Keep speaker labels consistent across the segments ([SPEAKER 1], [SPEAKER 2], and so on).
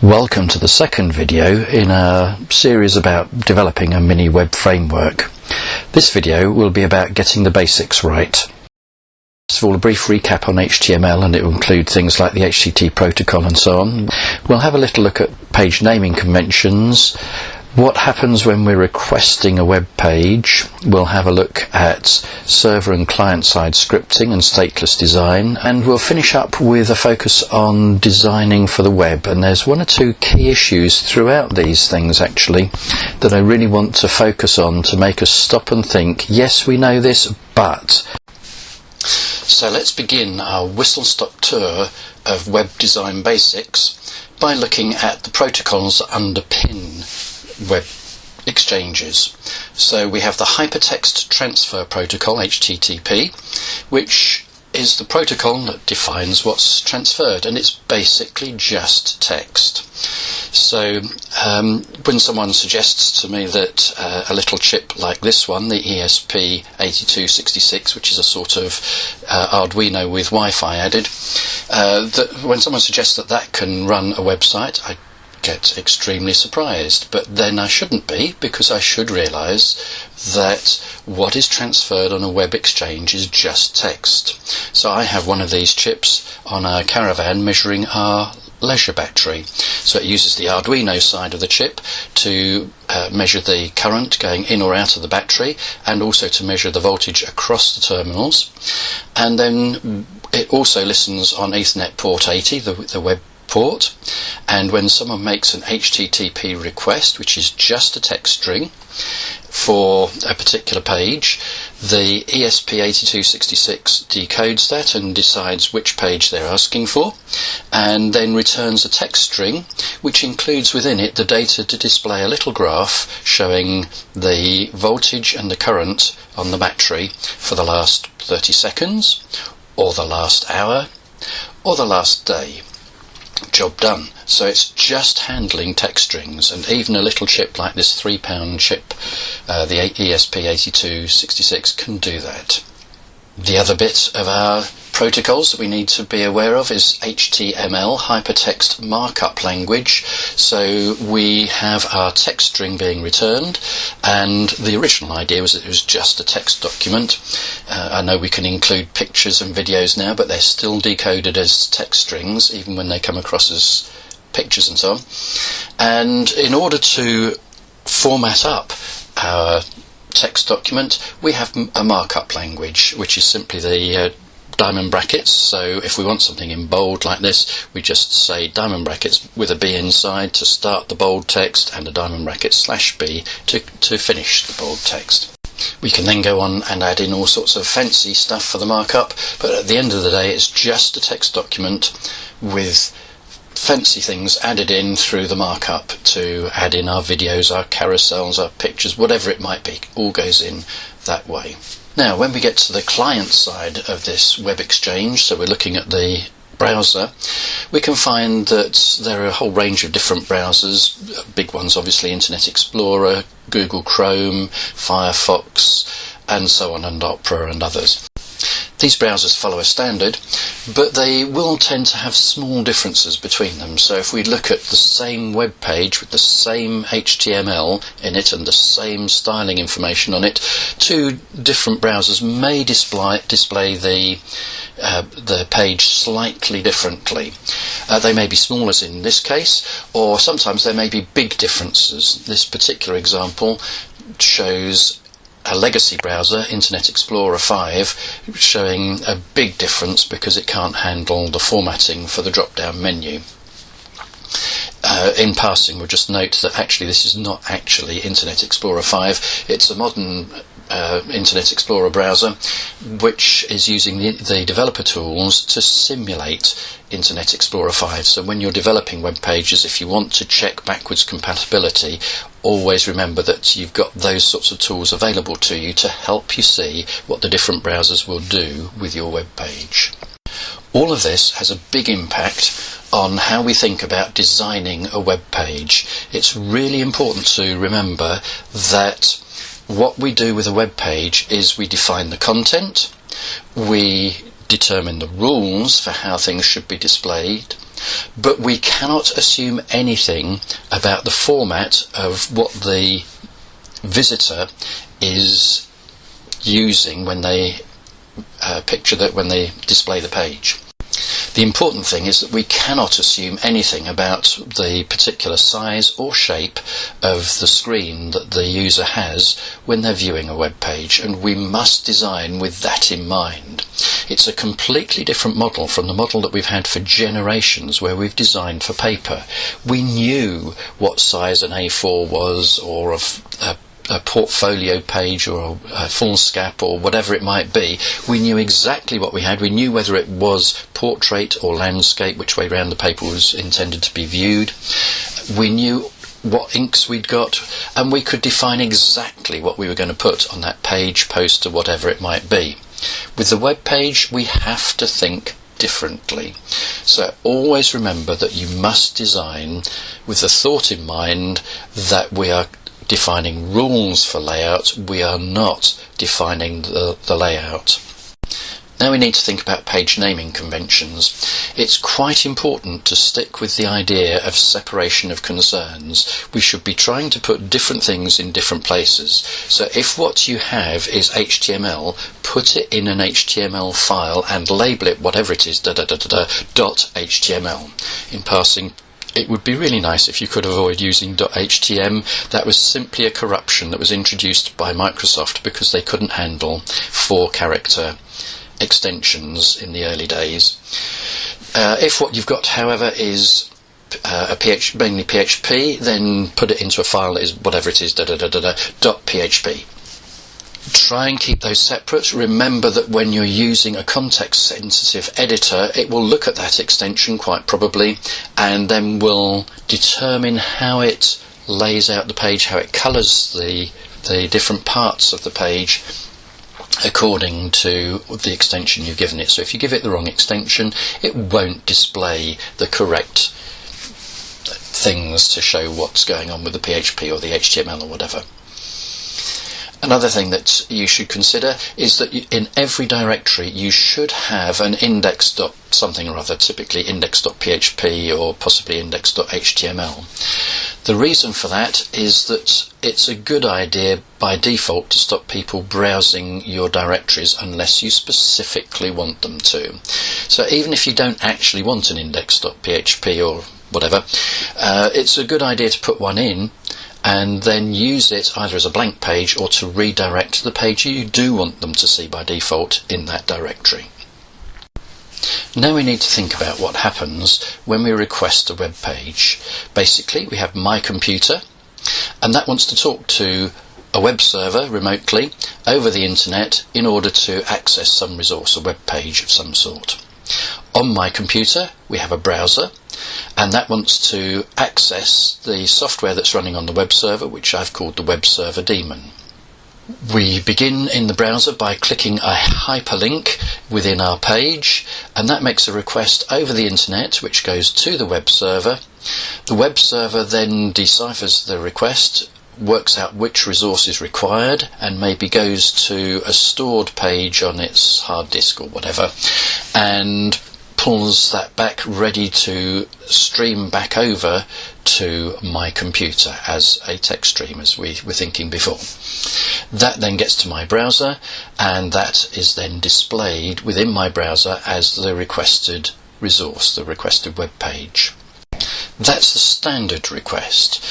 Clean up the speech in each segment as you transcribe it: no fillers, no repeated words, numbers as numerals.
[SPEAKER 1] Welcome to the second video in a series about developing a mini web framework. This video will be about getting the basics right. First of all, a brief recap on HTML, and it will include things like the HTTP protocol and so on. We'll have a little look at page naming conventions, what happens when we're requesting a web page. We'll have a look at server and client-side scripting and stateless design, and we'll finish up with a focus on designing for the web. And there's one or two key issues throughout these things actually that I really want to focus on to make us stop and think, yes, we know this, but... So let's begin our whistle-stop tour of web design basics by looking at the protocols that underpin web exchanges. So we have the Hypertext Transfer Protocol, HTTP, which is the protocol that defines what's transferred, and it's basically just text. So when someone suggests to me that a little chip like this one, the ESP8266, which is a sort of Arduino with Wi-Fi added, that when someone suggests that that can run a website, I get extremely surprised, but then I shouldn't be, because I should realise that what is transferred on a web exchange is just text. So I have one of these chips on our caravan measuring our leisure battery. So it uses the Arduino side of the chip to measure the current going in or out of the battery, and also to measure the voltage across the terminals. And then it also listens on Ethernet port 80, the web port, and when someone makes an HTTP request, which is just a text string for a particular page, the ESP8266 decodes that and decides which page they're asking for, and then returns a text string which includes within it the data to display a little graph showing the voltage and the current on the battery for the last 30 seconds, or the last hour, or the last day. Job done. So it's just handling text strings, and even a little chip like this £3 chip, the ESP8266, can do that. The other bit of our protocols that we need to be aware of is HTML, Hypertext Markup Language. So we have our text string being returned, and the original idea was that it was just a text document. I know we can include pictures and videos now, but they're still decoded as text strings even when they come across as pictures and so on. And in order to format up our text document, we have a markup language, which is simply the diamond brackets. So if we want something in bold like this, we just say diamond brackets with a B inside to start the bold text, and a diamond bracket /B to finish the bold text. We can then go on and add in all sorts of fancy stuff for the markup, but at the end of the day it's just a text document with fancy things added in through the markup to add in our videos, our carousels, our pictures, whatever it might be. All goes in that way. Now, when we get to the client side of this web exchange, so we're looking at the browser, we can find that there are a whole range of different browsers. Big ones obviously Internet Explorer, Google Chrome, Firefox, and so on, and Opera and others. These browsers follow a standard, but they will tend to have small differences between them. So if we look at the same web page with the same HTML in it and the same styling information on it, two different browsers may display the page slightly differently. They may be small, as in this case, or sometimes there may be big differences. This particular example shows a legacy browser, Internet Explorer 5, showing a big difference because it can't handle the formatting for the drop-down menu. In passing, we'll just note that actually this is not actually Internet Explorer 5, it's a modern Internet Explorer browser which is using the developer tools to simulate Internet Explorer 5. So when you're developing web pages, if you want to check backwards compatibility, always remember that you've got those sorts of tools available to you to help you see what the different browsers will do with your web page. All of this has a big impact on how we think about designing a web page. It's really important to remember that what we do with a web page is we define the content, we determine the rules for how things should be displayed, but we cannot assume anything about the format of what the visitor is using when they when they display the page. The important thing is that we cannot assume anything about the particular size or shape of the screen that the user has when they're viewing a web page, and we must design with that in mind. It's a completely different model from the model that we've had for generations, where we've designed for paper. We knew what size an A4 was, or a portfolio page, or a foolscap, or whatever it might be. We knew exactly what we had. We knew whether it was portrait or landscape, which way round the paper was intended to be viewed. We knew what inks we'd got, and we could define exactly what we were going to put on that page, poster, whatever it might be. With the web page, we have to think differently. So always remember that you must design with the thought in mind that we are defining rules for layout. We are not defining the layout. Now we need to think about page naming conventions. It's quite important to stick with the idea of separation of concerns. We should be trying to put different things in different places. So if what you have is HTML, put it in an HTML file and label it whatever it is, .html. In passing, it would be really nice if you could avoid using .htm. That was simply a corruption that was introduced by Microsoft because they couldn't handle 4-character extensions in the early days. If what you've got, however, is mainly PHP, then put it into a file that is whatever it is, .php. Try and keep those separate. Remember that when you're using a context-sensitive editor, it will look at that extension quite probably, and then will determine how it lays out the page, how it colours the different parts of the page according to the extension you've given it. So if you give it the wrong extension, it won't display the correct things to show what's going on with the PHP or the HTML or whatever. Another thing that you should consider is that in every directory you should have an index.something or other, typically index.php or possibly index.html. The reason for that is that it's a good idea by default to stop people browsing your directories unless you specifically want them to. So even if you don't actually want an index.php or whatever, it's a good idea to put one in and then use it either as a blank page or to redirect to the page you do want them to see by default in that directory. Now we need to think about what happens when we request a web page. Basically, we have my computer, and that wants to talk to a web server remotely over the internet in order to access some resource, a web page of some sort. On my computer, we have a browser, and that wants to access the software that's running on the web server, which I've called the web server daemon. We begin in the browser by clicking a hyperlink within our page, and that makes a request over the internet which goes to the web server. The web server then deciphers the request, works out which resource is required, and maybe goes to a stored page on its hard disk or whatever, and pulls that back ready to stream back over to my computer as a text stream, as we were thinking before. That then gets to my browser, and that is then displayed within my browser as the requested resource, the requested web page. That's the standard request.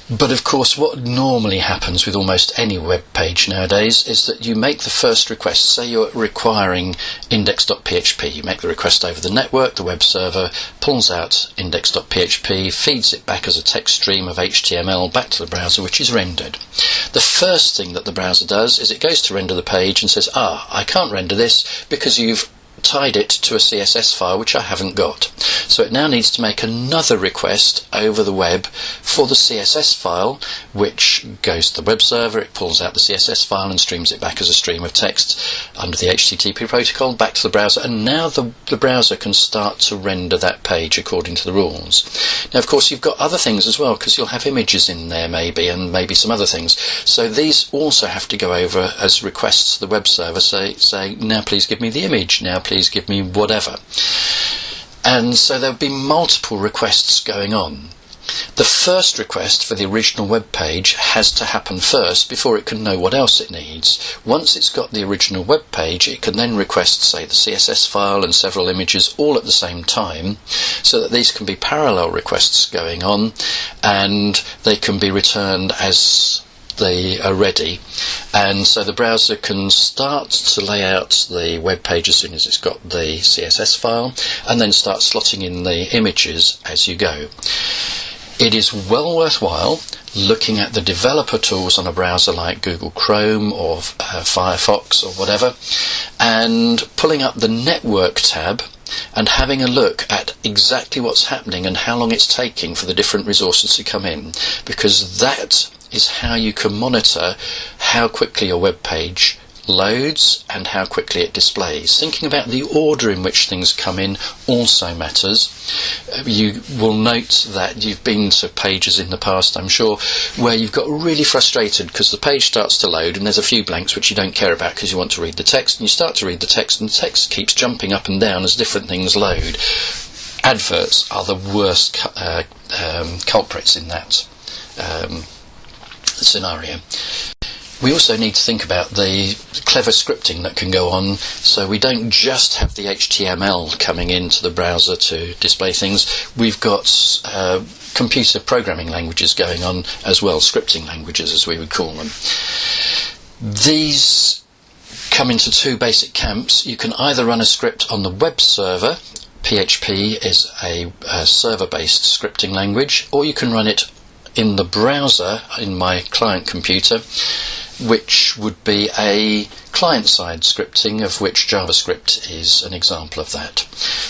[SPEAKER 1] But of course, what normally happens with almost any web page nowadays is that you make the first request. Say you're requiring index.php. You make the request over the network, the web server pulls out index.php, feeds it back as a text stream of HTML back to the browser, which is rendered. The first thing that the browser does is it goes to render the page and says, I can't render this because you've tied it to a CSS file which I haven't got. So it now needs to make another request over the web for the CSS file, which goes to the web server, it pulls out the CSS file and streams it back as a stream of text under the HTTP protocol back to the browser, and now the browser can start to render that page according to the rules. Now of course you've got other things as well, because you'll have images in there maybe, and maybe some other things. So these also have to go over as requests to the web server, saying now please give me the image, now please give me whatever. And so there'll be multiple requests going on. The first request for the original web page has to happen first before it can know what else it needs. Once it's got the original web page, it can then request, say, the CSS file and several images all at the same time, so that these can be parallel requests going on, and they can be returned as they are ready. And so the browser can start to lay out the web page as soon as it's got the CSS file, and then start slotting in the images as you go. It is well worthwhile looking at the developer tools on a browser like Google Chrome or Firefox or whatever, and pulling up the network tab and having a look at exactly what's happening and how long it's taking for the different resources to come in, because that is how you can monitor how quickly your web page loads and how quickly it displays. Thinking about the order in which things come in also matters. You will note that you've been to pages in the past, I'm sure, where you've got really frustrated because the page starts to load and there's a few blanks which you don't care about because you want to read the text, and you start to read the text and the text keeps jumping up and down as different things load. Adverts are the worst culprits in that scenario. We also need to think about the clever scripting that can go on, so we don't just have the HTML coming into the browser to display things. We've got computer programming languages going on as well, scripting languages as we would call them. These come into two basic camps. You can either run a script on the web server. PHP is a server-based scripting language, or you can run it in the browser in my client computer, which would be a client-side scripting, of which JavaScript is an example of that.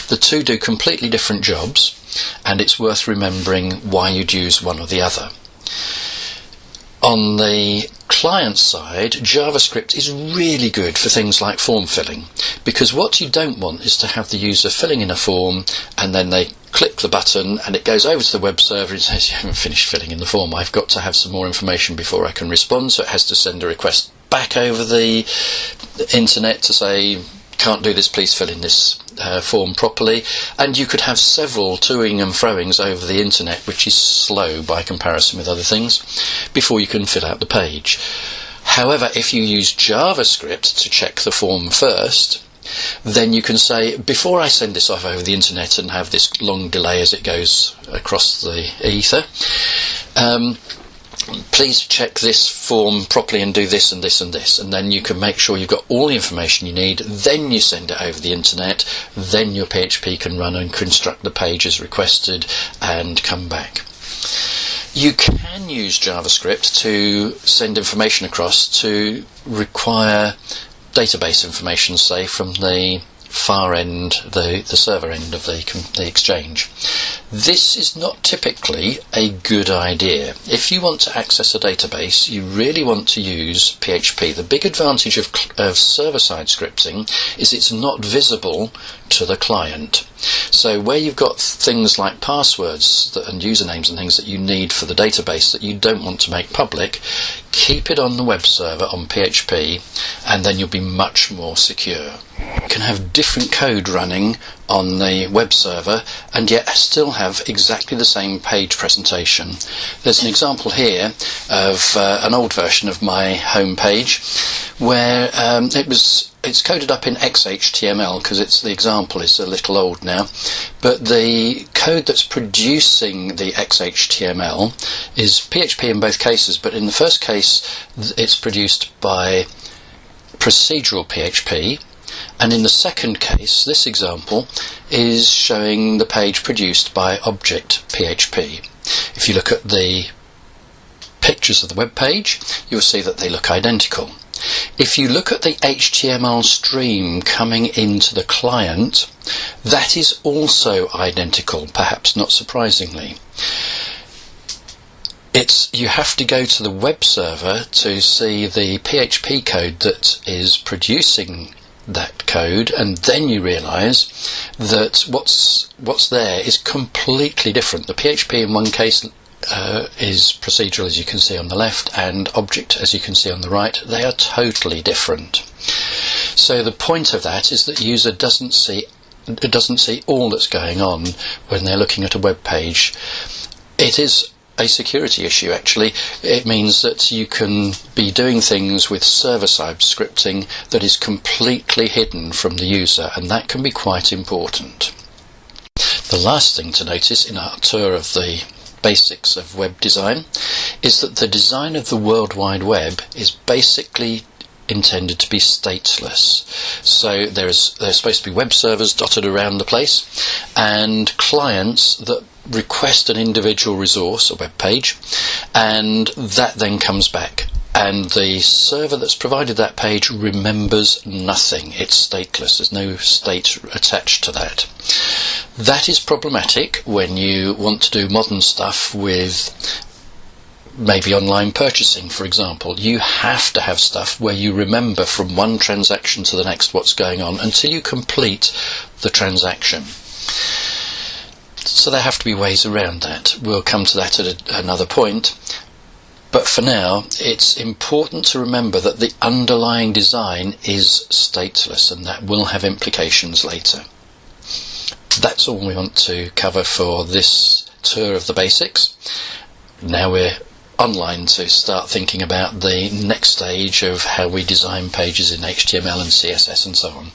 [SPEAKER 1] The two do completely different jobs, and it's worth remembering why you'd use one or the other. On the client side, JavaScript is really good for things like form filling, because what you don't want is to have the user filling in a form and then they click the button and it goes over to the web server and says, you haven't finished filling in the form, I've got to have some more information before I can respond. So it has to send a request back over the internet to say, can't do this, please fill in this form properly. And you could have several toing and froings over the internet, which is slow by comparison with other things, before you can fill out the page. However, if you use JavaScript to check the form first, then you can say, before I send this off over the internet and have this long delay as it goes across the ether, please check this form properly and do this and this and this, and then you can make sure you've got all the information you need. Then you send it over the internet, then your PHP can run and construct the page as requested and come back. You can use JavaScript to send information across to require database information, say, from the far end, the server end of the exchange. This is not typically a good idea. If you want to access a database, you really want to use PHP. The big advantage of server-side scripting is it's not visible to the client. So where you've got things like passwords and usernames and things that you need for the database that you don't want to make public, keep it on the web server on PHP, and then you'll be much more secure. You can have different code running on the web server and yet still have exactly the same page presentation. There's an example here of an old version of my home page where it's coded up in XHTML because the example is a little old now, but the code that's producing the XHTML is PHP in both cases, but in the first case it's produced by procedural PHP, and in the second case, this example is showing the page produced by object PHP. If you look at the pictures of the web page, you'll see that they look identical. If you look at the HTML stream coming into the client, that is also identical, perhaps not surprisingly. You have to go to the web server to see the PHP code that is producing that code, and then you realise that what's there is completely different. The PHP in one case is procedural, as you can see on the left, and object, as you can see on the right. They are totally different. So the point of that is that the user doesn't see doesn't see all that's going on when they're looking at a web page. It is a security issue, actually. It means that you can be doing things with server-side scripting that is completely hidden from the user, and that can be quite important. The last thing to notice in our tour of the basics of web design is that the design of the World Wide Web is basically intended to be stateless. So there's supposed to be web servers dotted around the place, and clients that request an individual resource, a web page, and that then comes back. And the server that's provided that page remembers nothing. It's stateless. There's no state attached to that. That is problematic when you want to do modern stuff with maybe online purchasing, for example. You have to have stuff where you remember from one transaction to the next what's going on until you complete the transaction. So there have to be ways around that. We'll come to that at another point. But for now, it's important to remember that the underlying design is stateless, and that will have implications later. That's all we want to cover for this tour of the basics. Now we're online to start thinking about the next stage of how we design pages in HTML and CSS and so on.